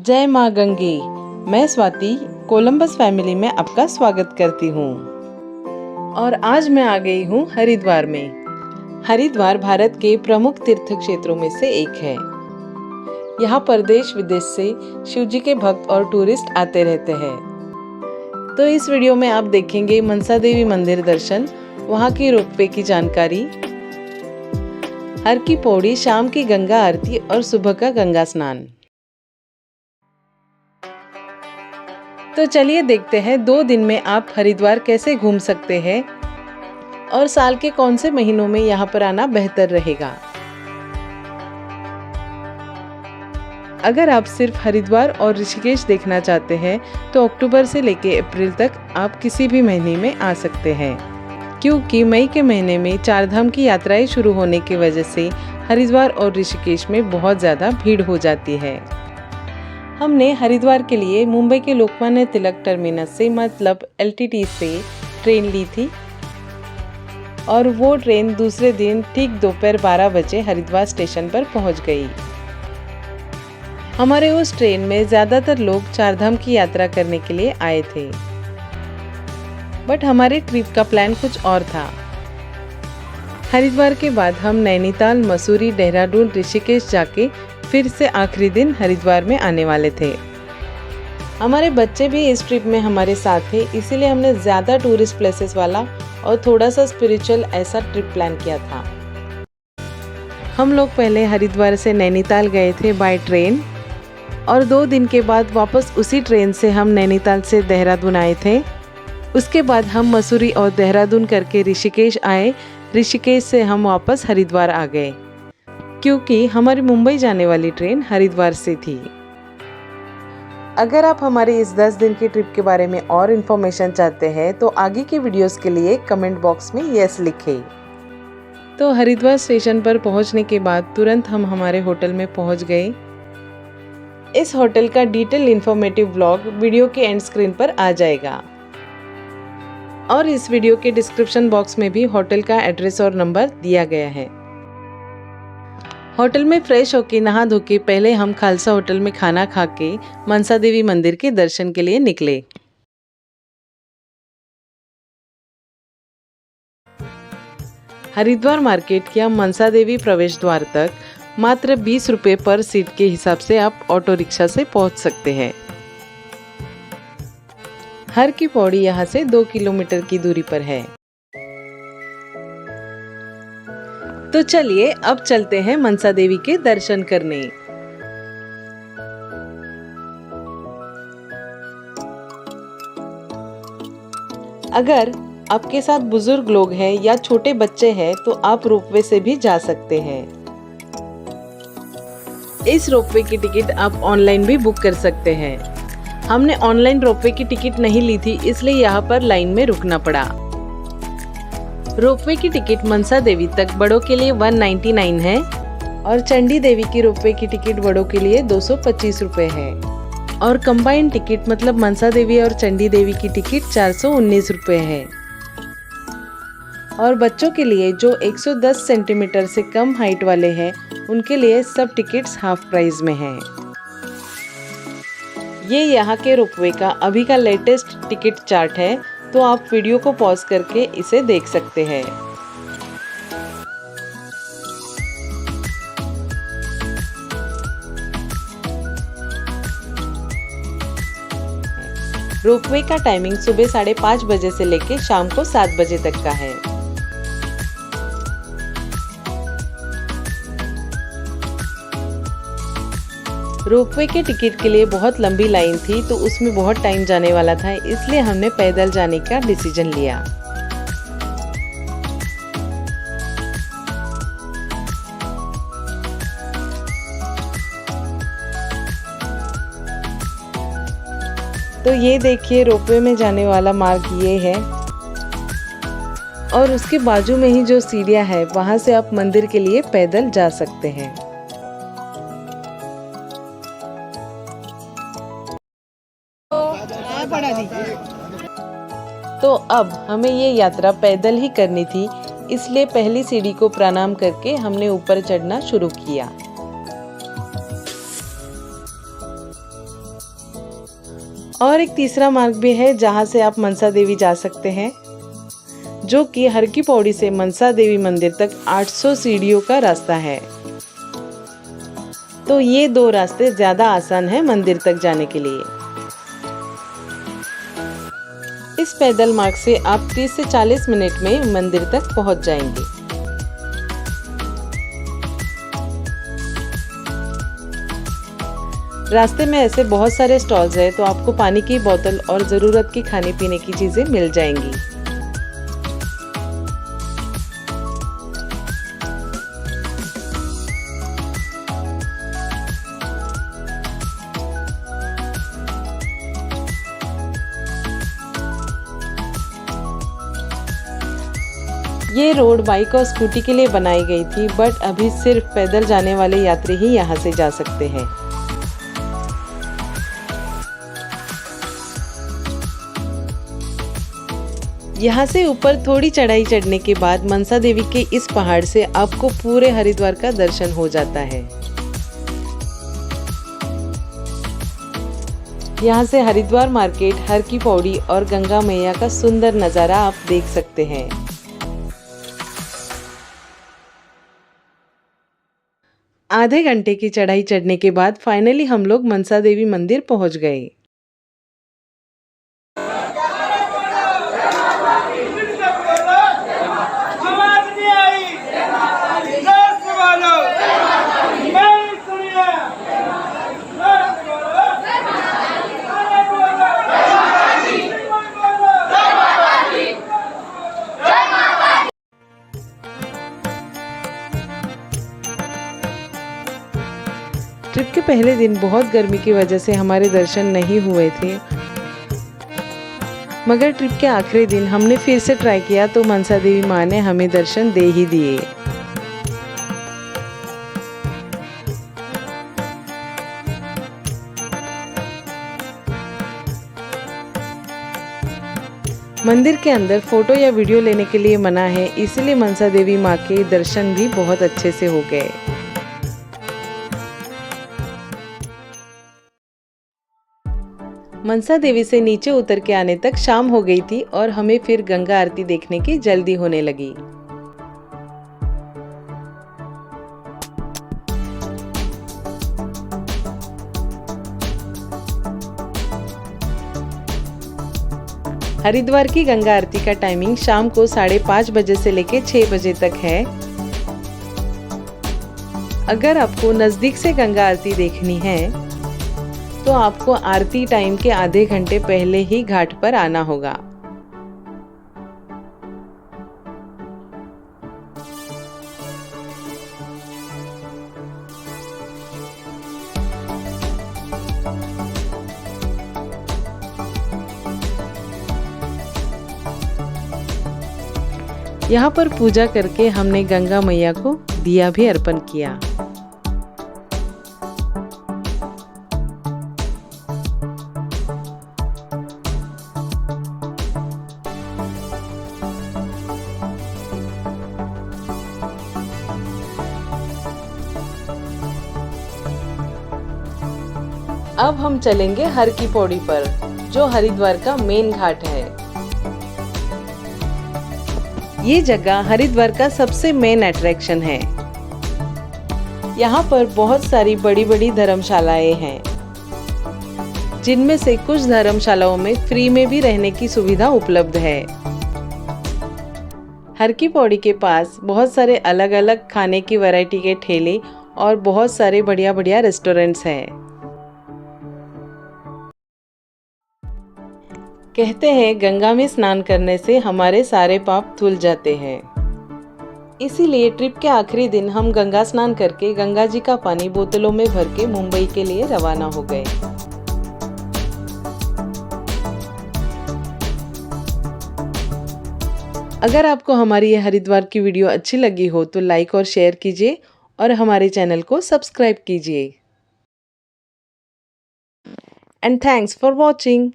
जय माँ गंगे। मैं स्वाति कोलंबस फैमिली में आपका स्वागत करती हूँ और आज मैं आ गई हूँ हरिद्वार में। हरिद्वार भारत के प्रमुख तीर्थ क्षेत्रों में से एक है। यहाँ पर देश विदेश से शिव जी के भक्त और टूरिस्ट आते रहते हैं। तो इस वीडियो में आप देखेंगे मनसा देवी मंदिर दर्शन, वहाँ की रोपवे की जानकारी, हर की पौड़ी, शाम की गंगा आरती और सुबह का गंगा स्नान। तो चलिए देखते हैं 2 दिन में आप हरिद्वार कैसे घूम सकते हैं और साल के कौन से महीनों में यहाँ पर आना बेहतर रहेगा। अगर आप सिर्फ हरिद्वार और ऋषिकेश देखना चाहते हैं तो अक्टूबर से लेकर अप्रैल तक आप किसी भी महीने में आ सकते हैं, क्योंकि मई के महीने में 4 धाम की यात्राएं शुरू होने की वजह से हरिद्वार और ऋषिकेश में बहुत ज़्यादा भीड़ हो जाती है। हमने हरिद्वार के लिए मुंबई के लोकमान्य तिलक टर्मिनस से मतलब LTT से ट्रेन ली थी और वो ट्रेन दूसरे दिन ठीक दोपहर 12 बजे हरिद्वार स्टेशन पर पहुंच गई। हमारे उस ट्रेन में ज़्यादातर लोग 4 धाम की यात्रा करने के लिए आए थे, बट हमारे ट्रिप का प्लान कुछ और था। हरिद्वार के बाद हम नैनीताल, मसूरी, देहरादून, ऋषिकेश जाके फिर से आखिरी दिन हरिद्वार में आने वाले थे। हमारे बच्चे भी इस ट्रिप में हमारे साथ थे, इसीलिए हमने ज़्यादा टूरिस्ट प्लेसेस वाला और थोड़ा सा स्पिरिचुअल ऐसा ट्रिप प्लान किया था। हम लोग पहले हरिद्वार से नैनीताल गए थे बाय ट्रेन और 2 दिन के बाद वापस उसी ट्रेन से हम नैनीताल से देहरादून आए थे। उसके बाद हम मसूरी और देहरादून करके ऋषिकेश आए। ऋषिकेश से हम वापस हरिद्वार आ गए, क्योंकि हमारी मुंबई जाने वाली ट्रेन हरिद्वार से थी। अगर आप हमारी इस 10 दिन की ट्रिप के बारे में और इन्फॉर्मेशन चाहते हैं तो आगे के वीडियोस के लिए कमेंट बॉक्स में यस लिखें। तो हरिद्वार स्टेशन पर पहुंचने के बाद तुरंत हम हमारे होटल में पहुंच गए। इस होटल का डिटेल इन्फॉर्मेटिव व्लॉग वीडियो के एंड स्क्रीन पर आ जाएगा और इस वीडियो के डिस्क्रिप्शन बॉक्स में भी होटल का एड्रेस और नंबर दिया गया है। होटल में फ्रेश होके नहा धो के पहले हम खालसा होटल में खाना खा के मनसा देवी मंदिर के दर्शन के लिए निकले। हरिद्वार मार्केट या मनसा देवी प्रवेश द्वार तक मात्र 20 रुपये पर सीट के हिसाब से आप ऑटो रिक्शा से पहुंच सकते हैं। हर की पौड़ी यहाँ से 2 किलोमीटर की दूरी पर है। तो चलिए अब चलते हैं मनसा देवी के दर्शन करने। अगर आपके साथ बुजुर्ग लोग हैं या छोटे बच्चे हैं तो आप रोपवे से भी जा सकते हैं। इस रोपवे की टिकट आप ऑनलाइन भी बुक कर सकते हैं। हमने ऑनलाइन रोपवे की टिकट नहीं ली थी, इसलिए यहाँ पर लाइन में रुकना पड़ा। रोपवे की टिकट मनसा देवी तक बड़ों के लिए 199 है और चंडी देवी की रोपवे की टिकट बड़ों के लिए 225 रुपये है और कंबाइंड टिकट मतलब मनसा देवी और चंडी देवी की टिकट 419 रुपये है। और बच्चों के लिए जो 110 सेंटीमीटर से कम हाइट वाले हैं उनके लिए सब टिकट्स हाफ प्राइस में हैं। ये यहाँ के रोपवे का अभी का लेटेस्ट टिकट चार्ट है, तो आप वीडियो को पॉज करके इसे देख सकते हैं। रोपवे का टाइमिंग सुबह 5:30 बजे से लेकर शाम को 7 बजे तक का है। रोपवे के टिकट के लिए बहुत लंबी लाइन थी, तो उसमें बहुत टाइम जाने वाला था, इसलिए हमने पैदल जाने का डिसीजन लिया। तो ये देखिए रोपवे में जाने वाला मार्ग ये है और उसके बाजू में ही जो सीढ़ियां है वहां से आप मंदिर के लिए पैदल जा सकते हैं। तो अब हमें ये यात्रा पैदल ही करनी थी, इसलिए पहली सीढ़ी को प्रणाम करके हमने ऊपर चढ़ना शुरू किया। और एक तीसरा मार्ग भी है जहाँ से आप मनसा देवी जा सकते हैं, जो कि हर की पौड़ी से मनसा देवी मंदिर तक 800 सीढ़ियों का रास्ता है। तो ये दो रास्ते ज़्यादा आसान है मंदिर तक जाने के लिए। इस पैदल मार्ग से आप 30 से 40 मिनट में मंदिर तक पहुंच जाएंगे। रास्ते में ऐसे बहुत सारे स्टॉल्स हैं, तो आपको पानी की बोतल और ज़रूरत की खाने पीने की चीज़ें मिल जाएंगी। ये रोड बाइक और स्कूटी के लिए बनाई गई थी, बट अभी सिर्फ पैदल जाने वाले यात्री ही यहाँ से जा सकते हैं। यहाँ से ऊपर थोड़ी चढ़ाई चढ़ने के बाद मनसा देवी के इस पहाड़ से आपको पूरे हरिद्वार का दर्शन हो जाता है। यहाँ से हरिद्वार मार्केट, हर की पौड़ी और गंगा मैया का सुंदर नज़ारा आप देख सकते हैं। आधे घंटे की चढ़ाई चढ़ने के बाद फाइनली हम लोग मनसा देवी मंदिर पहुँच गए। ट्रिप के पहले दिन बहुत गर्मी की वजह से हमारे दर्शन नहीं हुए थे, मगर ट्रिप के आखिरी दिन हमने फिर से ट्राई किया तो मनसा देवी माँ ने हमें दर्शन दे ही दिए। मंदिर के अंदर फोटो या वीडियो लेने के लिए मना है, इसलिए मनसा देवी माँ के दर्शन भी बहुत अच्छे से हो गए। मनसा देवी से नीचे उतर के आने तक शाम हो गई थी और हमें फिर गंगा आरती देखने की जल्दी होने लगी। हरिद्वार की गंगा आरती का टाइमिंग शाम को 5:30 बजे से लेके 6 बजे तक है। अगर आपको नजदीक से गंगा आरती देखनी है तो आपको आरती टाइम के आधे घंटे पहले ही घाट पर आना होगा। यहाँ पर पूजा करके हमने गंगा मैया को दिया भी अर्पण किया। अब हम चलेंगे हर की पौड़ी पर, जो हरिद्वार का मेन घाट है। ये जगह हरिद्वार का सबसे मेन अट्रैक्शन है। यहाँ पर बहुत सारी बड़ी बड़ी धर्मशालाएं हैं, जिनमें से कुछ धर्मशालाओं में फ्री में भी रहने की सुविधा उपलब्ध है। हर की पौड़ी के पास बहुत सारे अलग अलग खाने की वैरायटी के ठेले और बहुत सारे बढ़िया बढ़िया रेस्टोरेंट्स हैं। कहते हैं गंगा में स्नान करने से हमारे सारे पाप धुल जाते हैं। इसीलिए ट्रिप के आखिरी दिन हम गंगा स्नान करके गंगा जी का पानी बोतलों में भर के मुंबई के लिए रवाना हो गए। अगर आपको हमारी ये हरिद्वार की वीडियो अच्छी लगी हो तो लाइक और शेयर कीजिए और हमारे चैनल को सब्सक्राइब कीजिए। And thanks for watching.